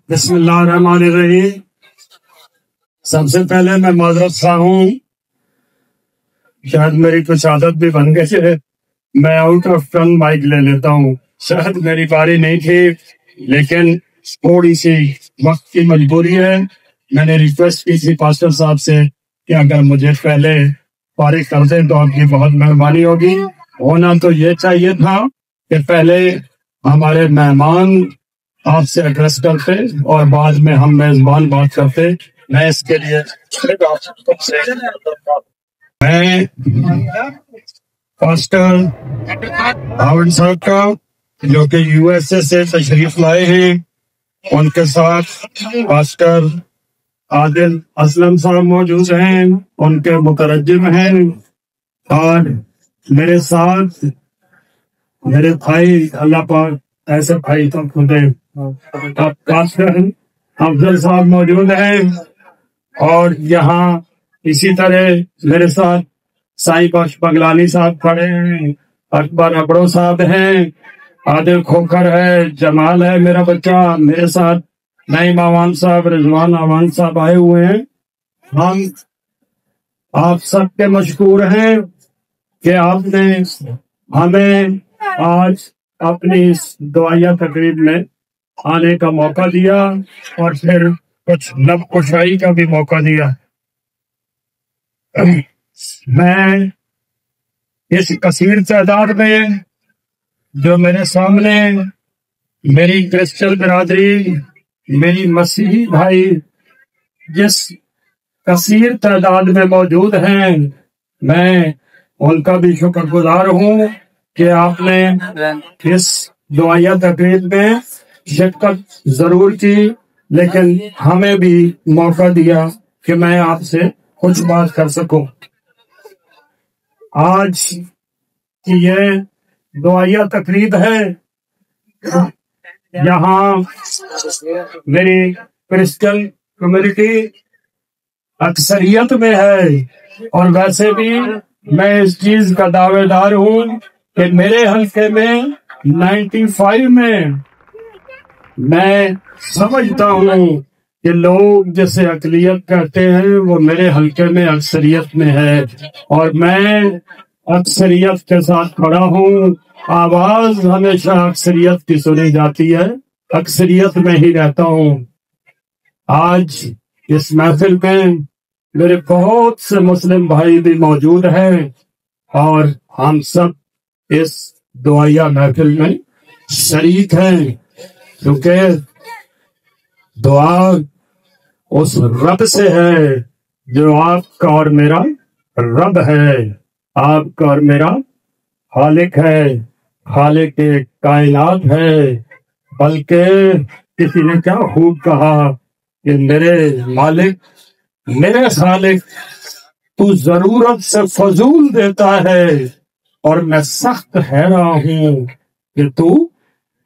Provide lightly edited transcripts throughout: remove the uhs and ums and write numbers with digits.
بسم اللہ الرحمن الرحیم۔ سب سے پہلے میں معذرت خواہ ہوں، شاید میری کچھ عادت بھی بن گئی ہے، میں آؤٹ آف ٹرن مائک لے لیتا ہوں۔ شاید میری باری نہیں تھی، لیکن تھوڑی سی وقت کی مجبوری ہے۔ میں نے ریکویسٹ کی تھی پاسٹر صاحب سے کہ اگر مجھے پہلے فارغ کر دیں تو آپ کی بہت مہربانی ہوگی۔ ہونا تو یہ چاہیے تھا کہ پہلے ہمارے مہمان آپ سے ایڈریس کرتے اور بعد میں ہم میزبان بات کرتے۔ میں اس کے لیے میں پاسٹر ہاورڈ صاحب کا جو کہ یو ایس اے سے تشریف لائے ہیں، ان کے ساتھ پاسٹر عادل اسلم صاحب موجود ہیں، ان کے مترجم ہیں، اور میرے ساتھ میرے بھائی، اللہ پاک ایسے بھائی تو خود پاسٹر افضل صاحب موجود ہیں، اور یہاں اسی طرح میرے ساتھ سائیں بخش بغلانی صاحب کھڑے ہیں، اکبر ابڑو صاحب ہیں، عادل کھوکھر ہے، جمال ہے میرا بچہ میرے ساتھ، نعیم آوان صاحب، رضوان آوان صاحب آئے ہوئے ہیں۔ ہم آپ سب کے مشکور ہیں کہ آپ نے ہمیں آج اپنی اس دعائیہ تقریب میں آنے کا موقع دیا اور پھر کچھ لب کشائی کا بھی موقع دیا۔ میں اس کثیر تعداد میں جو میرے سامنے میری کرسچن برادری، میری مسیحی بھائی جس کثیر تعداد میں موجود ہیں، میں ان کا بھی شکر گزار ہوں کہ آپ نے اس دعائیہ تقریب میں شرکت ضرور کی، لیکن ہمیں بھی موقع دیا کہ میں آپ سے کچھ بات کر سکوں۔ آج کی یہ دعائیہ تقریب ہے، یہاں میری کرسچن کمیونٹی اکثریت میں ہے، اور ویسے بھی میں اس چیز کا دعوے دار ہوں کہ میرے حلقے میں 95 میں سمجھتا ہوں کہ لوگ جسے اقلیت کہتے ہیں وہ میرے حلقے میں اکثریت میں ہے، اور میں اکثریت کے ساتھ کھڑا ہوں۔ آواز ہمیشہ اکثریت کی سنی جاتی ہے، اکثریت میں ہی رہتا ہوں۔ آج اس محفل میں میرے بہت سے مسلم بھائی بھی موجود ہیں، اور ہم سب اس دعائیہ محفل میں شریک ہیں، کیونکہ دعا اس رب سے ہے جو آپ کا اور میرا رب ہے، آپ کا اور میرا خالق ہے، خالق کائنات ہے۔ بلکہ کسی نے کیا خوب کہا کہ میرے مالک، میرے خالق، تو ضرورت سے فضول دیتا ہے، اور میں سخت حیران ہوں کہ تو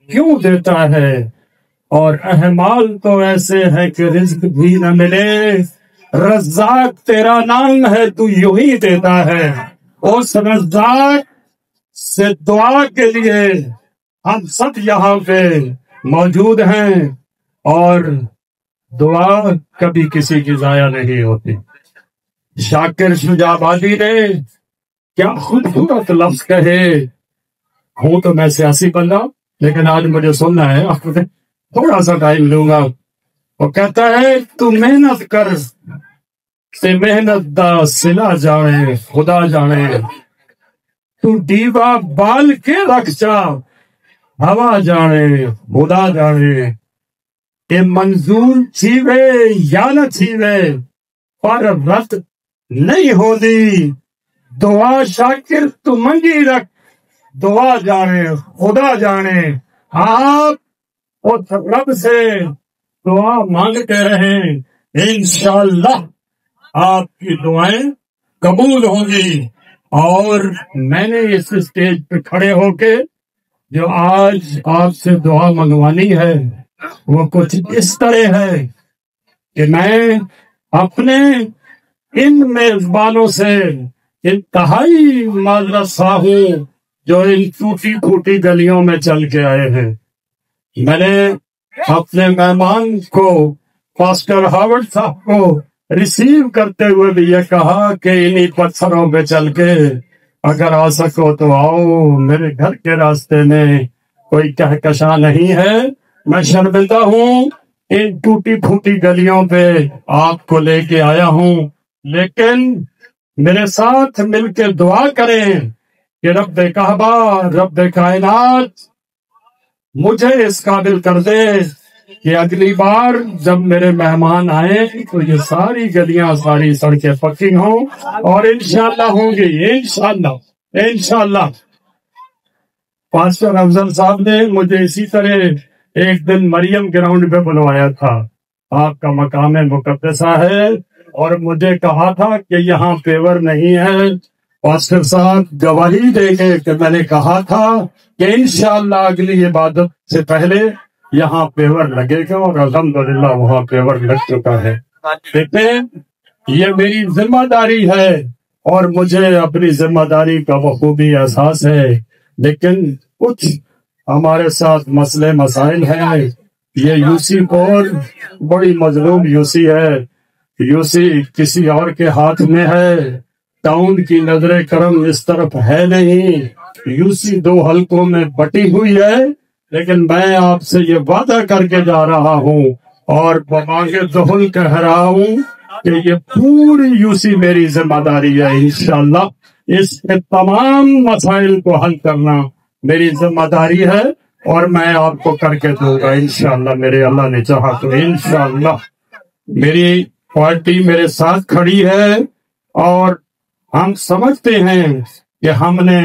کیوں دیتا ہے، اور احمال تو ایسے ہے کہ رزق بھی نہ ملے، رزاق تیرا نام ہے تو یوں ہی دیتا ہے۔ اس رزاق سے دعا کے لیے ہم سب یہاں پہ موجود ہیں، اور دعا کبھی کسی کی ضائع نہیں ہوتی۔ شاکر شجاع آبادی نے کیا خوبصورت لفظ کہے، ہوں تو میں سیاسی بندہ، لیکن آج مجھے سننا ہے، آپ سے تھوڑا سا ٹائم لوں گا۔ وہ کہتا ہے تو محنت کر سے محنت دا صلہ جانے خدا جانے، تو دیوا بال کے رکھ جا ہوا جانے خدا جانے، کہ منظور چھیوے یا نہ چھیوے پر رت نہیں ہوتی، دعا شاکر تو منگی رکھ دعا جانے خدا جانے۔ آپ اس رب سے دعا مانگتے رہیں، انشاءاللہ آپ کی دعائیں قبول ہوں گی۔ اور میں نے اس اسٹیج پہ کھڑے ہو کے جو آج آپ سے دعا منگوانی ہے وہ کچھ اس طرح ہے کہ میں اپنے ان میزبانوں سے انتہائی معذرت خواہ ہوں جو ان ٹوٹی پھوٹی گلیوں میں چل کے آئے ہیں۔ میں نے اپنے مہمان کو پاسٹر ہاورڈ صاحب کو ریسیو کرتے ہوئے بھی یہ کہا کہ انہی پتھروں پہ چل کے اگر آ سکو تو آؤ، میرے گھر کے راستے میں کوئی کہکشاں نہیں ہے، میں شرمندہ ہوں ان ٹوٹی پھوٹی گلیوں پہ آپ کو لے کے آیا ہوں، لیکن میرے ساتھ مل کے دعا کریں کہ رب کعبہ، رب کائنات مجھے اس قابل کر دے کہ اگلی بار جب میرے مہمان آئیں تو یہ ساری گلیاں، ساری سڑکیں پکی ہوں، اور انشاءاللہ ہوں گی، انشاءاللہ۔ پاسٹر افضل صاحب نے مجھے اسی طرح ایک دن مریم گراؤنڈ پہ بلوایا تھا، آپ کا مقام مقدسہ ہے، اور مجھے کہا تھا کہ یہاں پیور نہیں ہے۔ پاسٹر صاحب گواہی دے گے کہ میں نے کہا تھا کہ انشاءاللہ اگلی عبادت سے پہلے یہاں پیور لگے گا، اور الحمدللہ وہاں پیور لگ چکا ہے۔ دیکھیں، یہ میری ذمہ داری ہے اور مجھے اپنی ذمہ داری کا بخوبی احساس ہے، لیکن کچھ ہمارے ساتھ مسئلے مسائل ہیں۔ یہ یوسی پور بڑی مظلوم یوسی ہے، یوسی کسی اور کے ہاتھ میں ہے، ٹاؤن کی نظر کرم اس طرف ہے نہیں، یوسی دو حلقوں میں بٹی ہوئی ہے، لیکن میں آپ سے یہ وعدہ کر کے جا رہا ہوں اور بمانگِ دہل کہہ رہا ہوں کہ یہ پوری یوسی میری ذمہ داری ہے۔ انشاءاللہ اس کے تمام مسائل کو حل کرنا میری ذمہ داری ہے، اور میں آپ کو کر کے دوں گا انشاءاللہ، میرے اللہ نے چاہا تو۔ انشاءاللہ میری پارٹی میرے ساتھ کھڑی ہے، اور ہم سمجھتے ہیں کہ ہم نے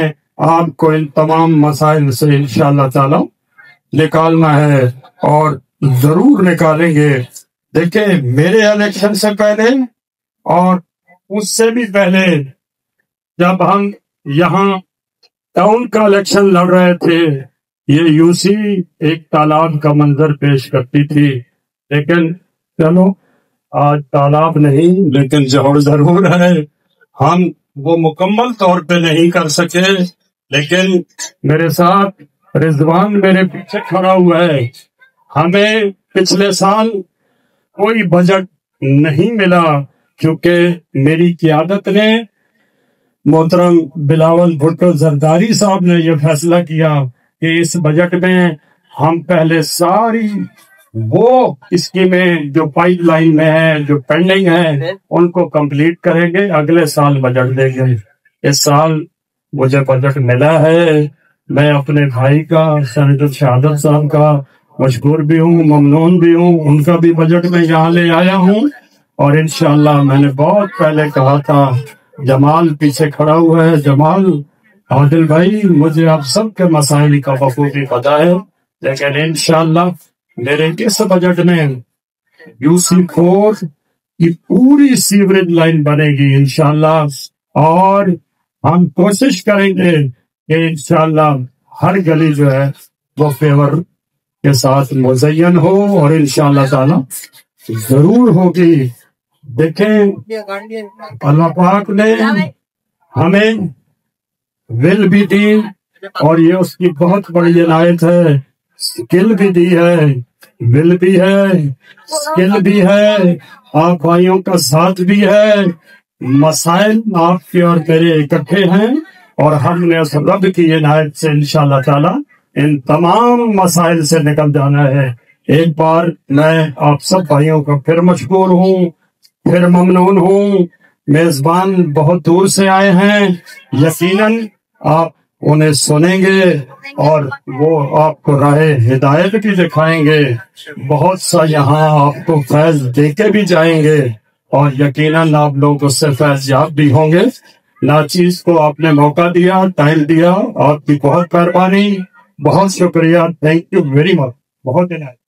آپ کو ان تمام مسائل سے انشاءاللہ تعالی نکالنا ہے، اور ضرور نکالیں گے۔ دیکھیں، میرے الیکشن سے پہلے اور اس سے بھی پہلے جب ہم یہاں ٹاؤن کا الیکشن لڑ رہے تھے، یہ یوسی ایک تالاب کا منظر پیش کرتی تھی، لیکن چلو آج تالاب نہیں لیکن جوہر ضرور ہے۔ ہم وہ مکمل طور پہ نہیں کر سکے، لیکن میرے ساتھ رضوان میرے پیچھے کھڑا ہوا ہے۔ ہمیں پچھلے سال کوئی بجٹ نہیں ملا، کیونکہ میری قیادت نے، محترم بلاول بھٹو زرداری صاحب نے یہ فیصلہ کیا کہ اس بجٹ میں ہم پہلے ساری وہ اسکیمیں جو پائپ لائن میں ہیں، جو پینڈنگ ہیں، ان کو کمپلیٹ کریں گے، اگلے سال بجٹ دیں گے۔ اس سال مجھے بجٹ ملا ہے، میں اپنے بھائی کا، سینیٹر شہادت صاحب کا مشکور بھی ہوں، ممنون بھی ہوں، ان کا بھی بجٹ میں یہاں لے آیا ہوں، اور انشاءاللہ میں نے بہت پہلے کہا تھا، جمال پیچھے کھڑا ہوا ہے، جمال عادل بھائی، مجھے آپ سب کے مسائل کا بخوبی پتہ ہے، لیکن انشاءاللہ میرے اس بجٹ میں یوسی 4 کی پوری سیوریج لائن بنے گی انشاءاللہ، اور ہم کوشش کریں گے کہ انشاءاللہ ہر گلی جو ہے وہ پیور کے ساتھ مزین ہو، اور انشاءاللہ تعالی ضرور ہوگی۔ دیکھیں، اللہ پاک نے ہمیں ول بھی دی، اور یہ اس کی بہت بڑی عنایت ہے، سکل بھی دی ہے، ول بھی ہے، سکل بھی ہے، آپ بھائیوں کا ساتھ بھی ہے، مسائل آپ کے اور میرے اکٹھے ہیں، اور ہم نے اس رب کی عنایت سے انشاءاللہ تعالی ان تمام مسائل سے نکل جانا ہے۔ ایک بار میں آپ سب بھائیوں کا پھر مشکور ہوں، پھر ممنون ہوں۔ میزبان بہت دور سے آئے ہیں، یقیناً آپ انہیں سنیں گے اور وہ آپ کو راہ ہدایت بھی دکھائیں گے، بہت سا یہاں آپ کو فیض دے کے بھی جائیں گے، اور یقیناً آپ لوگ اس سے فیض یاب بھی ہوں گے۔ ناچیز کو آپ نے موقع دیا، ٹائم دیا، آپ کی بہت مہربانی، بہت شکریہ، تھینک یو ویری مچ، بہت عنایت۔